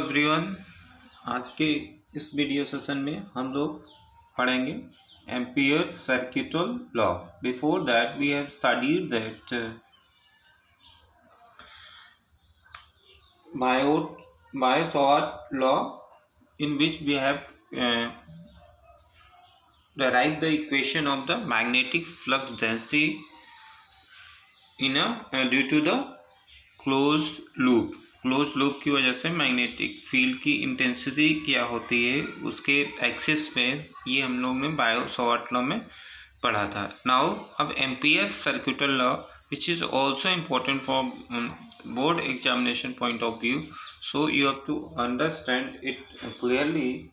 Everyone, आज के इस वीडियो सेशन में हम लोग पढ़ेंगे Ampere's circuital law. Before that we have studied that Biot Savart law in which we have derived the equation of the magnetic flux density in due to the closed loop की वजह से magnetic field की intensity क्या होती है उसके axis में, ये हम लोग ने बायो-सॉर्ट लॉ में पढ़ा था। नाउ अब Ampere's circuital law which is also important for board examination point of view, so you have to understand it clearly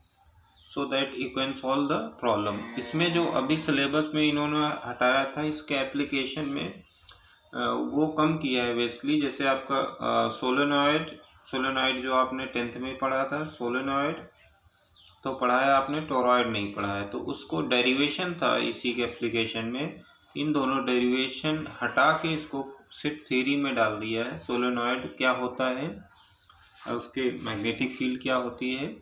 so that you can solve the problem. इसमें जो अभी सिलेबस में इन्होंने हटाया था, इसके एप्लीकेशन में वो कम किया है बेसिकली। जैसे आपका सोलेनॉइड जो आपने 10th में पढ़ा था, सोलेनॉइड तो पढ़ा है आपने, टोरॉइड नहीं पढ़ा है, तो उसको डेरिवेशन था इसी के एप्लीकेशन में। इन दोनों डेरिवेशन हटा के इसको सिर्फ थ्योरी में डाल दिया है। सोलेनॉइड क्या होता है, उसके मैग्नेटिक फील्ड क्या होती है,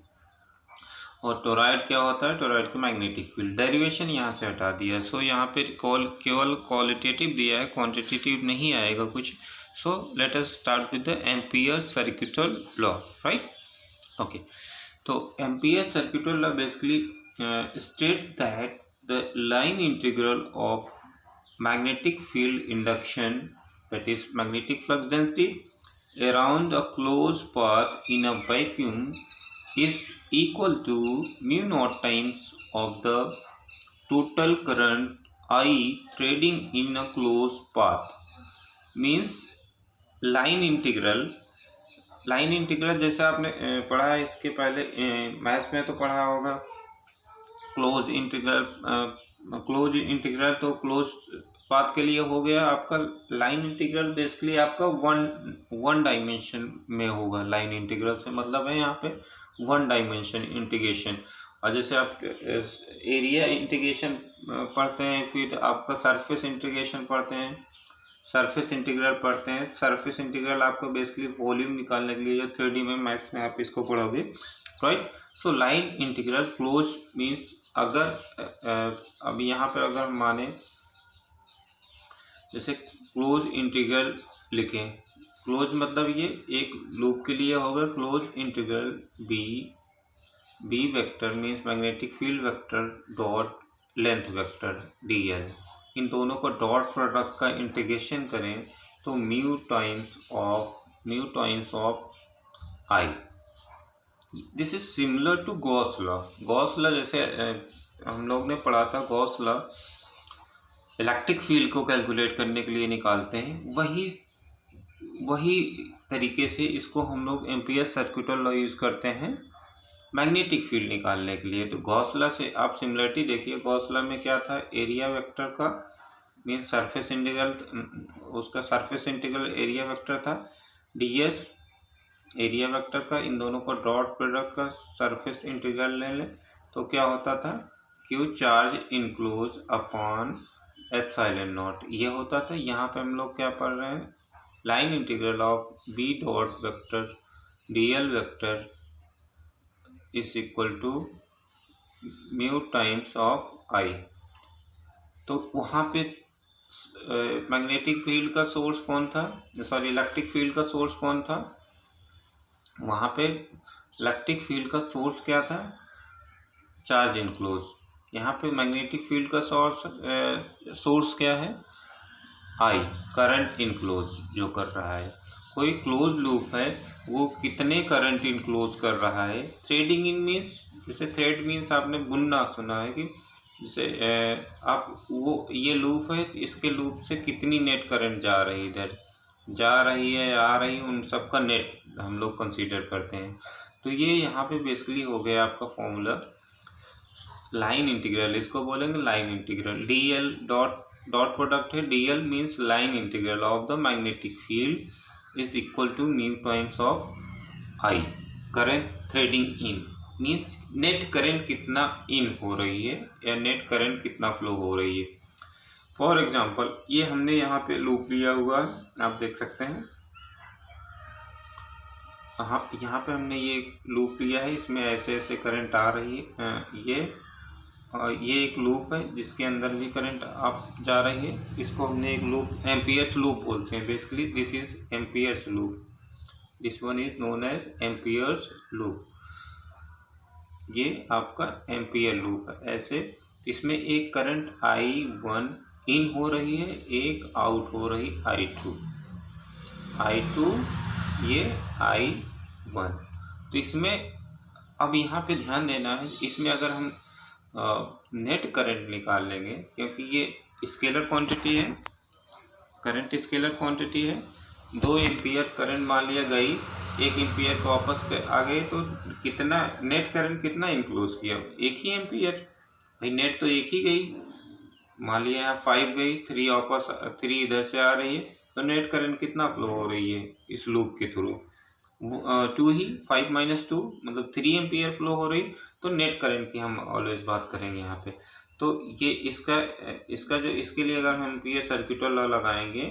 और टोरॉइड क्या होता है, टोरॉइड की मैग्नेटिक फील्ड। डेरिवेशन यहाँ से हटा दिया। सो यहाँ पे केवल क्वालिटेटिव दिया है, क्वांटिटेटिव नहीं आएगा कुछ। So let us start with the Ampere's circuital law, right? Okay, तो Ampere's circuital law basically states that the line integral of magnetic field induction, that is magnetic flux density around a closed path in a vacuum is equal to mu naught times of the total current I trading in a closed path. Means line integral जैसे आपने पढ़ा है इसके पहले maths में तो पढ़ा होगा। क्लोज इंटीग्रल तो क्लोज पाथ के लिए हो गया आपका। लाइन इंटीग्रल बेसिकली आपका वन डायमेंशन में होगा। लाइन इंटीग्रल से मतलब है यहाँ पे वन डायमेंशन इंटीग्रेशन। और जैसे आप एरिया इंटीग्रेशन पढ़ते हैं, फिर आपका सरफेस इंटीग्रेशन पढ़ते हैं, सरफेस इंटीग्रल आपको बेसिकली वॉल्यूम निकालने के लिए जो 3D में मैथ्स में आप इसको पढ़ोगे, right? So line integral close means अगर अब यहाँ पे अगर माने जैसे क्लोज इंटीग्रल लिखें, क्लोज मतलब ये एक लूप के लिए होगा। Close integral B vector means magnetic field vector dot length vector dl, इन दोनों को डॉट प्रोडक्ट का इंटीग्रेशन करें तो mu times of I. This is similar to Gauss law. Gauss law जैसे हम लोग ने पढ़ा था, गॉस लॉ इलेक्ट्रिक फील्ड को कैलकुलेट करने के लिए निकालते हैं, वही तरीके से इसको हम लोग एम्पियर्स सर्किटल लॉ यूज़ करते हैं मैग्नेटिक फील्ड निकालने के लिए। तो गॉस लॉ से आप सिमिलरिटी देखिए। गॉस लॉ में क्या था, एरिया वेक्टर का मीन्स सरफेस इंटीग्रल, उसका सरफेस इंटीग्रल एरिया वेक्टर था। ds एरिया वेक्टर का, इन दोनों को डॉट प्रोडक्ट का सरफेस इंटीग्रल ले लें तो क्या होता था, q charge enclose upon epsilon not, ये होता था। यहाँ पे हम लोग क्या पढ़ रहे हैं, line integral of b dot vector dl vector is equal to mu times of I. तो वहाँ पे मैग्नेटिक फील्ड का सोर्स कौन था, सॉरी इलेक्ट्रिक फील्ड का सोर्स कौन था, वहाँ पे इलेक्ट्रिक फील्ड का सोर्स क्या था, चार्ज इनक्लोज। यहाँ पे मैग्नेटिक फील्ड का सोर्स क्या है, आई, करंट इनक्लोज जो कर रहा है। कोई क्लोज लूप है, वो कितने करंट इनक्लोज कर रहा है। थ्रेडिंग इन मीन्स, जैसे थ्रेड मीन्स आपने बुनना सुना है कि जैसे आप वो ये लूप है, इसके लूप से कितनी नेट करंट जा रही है, इधर जा रही है या आ रही है, उन सब का नेट हम लोग कंसीडर करते हैं। तो ये यहाँ पे बेसिकली हो गया आपका फॉर्मूला लाइन इंटीग्रल, इसको बोलेंगे line integral. dl dot product है, dl means line integral of the magnetic field is equal to mu times of I. Current threading in means net current कितना इन हो रही है या नेट करंट कितना flow हो रही है। फॉर एग्जांपल ये हमने यहाँ पे लूप लिया हुआ है, आप देख सकते हैं हाँ, यहाँ पे हमने ये लूप लिया है, इसमें ऐसे ऐसे करंट आ रही है। ये एक लूप है जिसके अंदर भी करंट आप जा रही है। इसको हमने एक लूप एम्पियर्स लूप बोलते हैं। Basically this is Ampere's loop, this one is known as Ampere's loop. ये आपका एम्पियर लूप है। ऐसे इसमें एक करंट I1 इन हो रही है, एक आउट हो रही I2, ये I1। तो इसमें अब यहाँ पे ध्यान देना है, इसमें अगर हम नेट करंट निकाल लेंगे, क्योंकि ये स्केलर क्वांटिटी है, करंट स्केलर क्वांटिटी है। 2 एम्पियर करंट मान लिया गई, 1 एम्पियर को वापस आ गए, तो कितना नेट करंट कितना इनक्लोज किया? 1 ही एम्पियर। भाई नेट तो एक ही गई, मान लिया यहाँ 5 गई, 3 वापस 3 इधर से आ रही है, तो नेट करंट कितना फ्लो हो रही है इस लूप के थ्रू? 2 ही, 5 - 2 मतलब 3 एम्पियर फ्लो हो रही। तो नेट करंट की हम ऑलवेज बात करेंगे यहाँ पे। तो ये इसका जो इसके लिए अगर हम एम्पियर सर्किट लॉ लगाएंगे,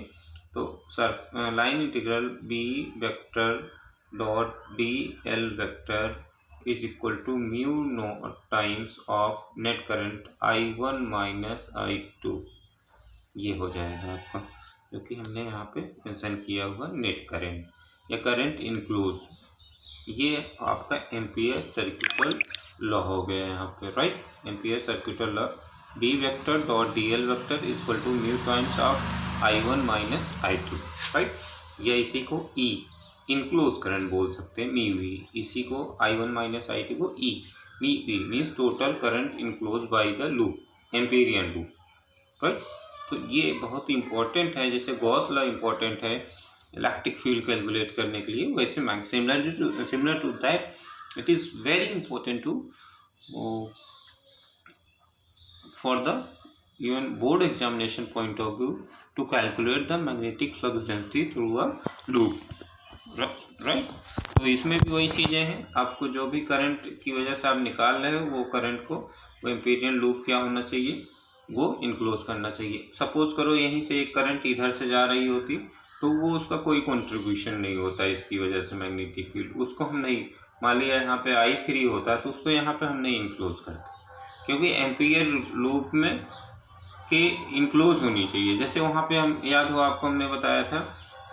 तो sir line integral B vector dot D L vector is equal to mu naught times of net current I1 - I2, ये हो जाएगा आपका, क्योंकि हमने यहाँ पे मेंशन किया हुआ नेट करंट या करंट इनक्लोज। ये आपका एम्पियर सर्किटल लॉ हो गया यहाँ पे, right. Ampere circuital law B vector dot D L vector is equal to mu times of I1 - I2, right. या इसी को ई इनक्लोज करंट बोल सकते हैं, म्यू ई। इसी को I1 - I2 को ई, mu E means total current enclose by the loop, Amperian loop, right. तो ये बहुत इंपॉर्टेंट है, जैसे गॉस लॉ इंपॉर्टेंट है इलेक्ट्रिक फील्ड कैलकुलेट करने के लिए, वैसे similar to that it is very important to for the even board examination point of view to calculate the magnetic flux density through a loop, right। तो इसमें भी वही चीज़ें हैं, आपको जो भी करंट की वजह से आप निकाल रहे हो, वो करंट को वो एम्पीरियन लूप क्या होना चाहिए, वो इनक्लोज करना चाहिए। सपोज करो यहीं से एक करंट इधर से जा रही होती, तो वो उसका कोई कंट्रीब्यूशन नहीं होता इसकी वजह से मैग्नेटिक फील्ड, उसको हम नहीं, मान लिया यहाँ पे I3 होता तो उसको यहाँ पे हम नहीं इनक्लोज करते, क्योंकि एम्पियर लूप में के इनक्लोज होनी चाहिए। जैसे वहाँ पे हम, याद हो आपको हमने बताया था,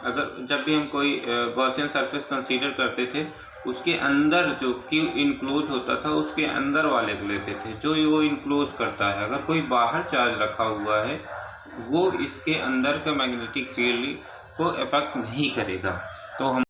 अगर जब भी हम कोई गॉसियन सरफेस कंसीडर करते थे, उसके अंदर जो कि इनक्लोज होता था, उसके अंदर वाले को लेते थे जो वो इनक्लोज करता है। अगर कोई बाहर चार्ज रखा हुआ है, वो इसके अंदर का मैग्नेटिक फील्ड को इफेक्ट नहीं करेगा। तो हम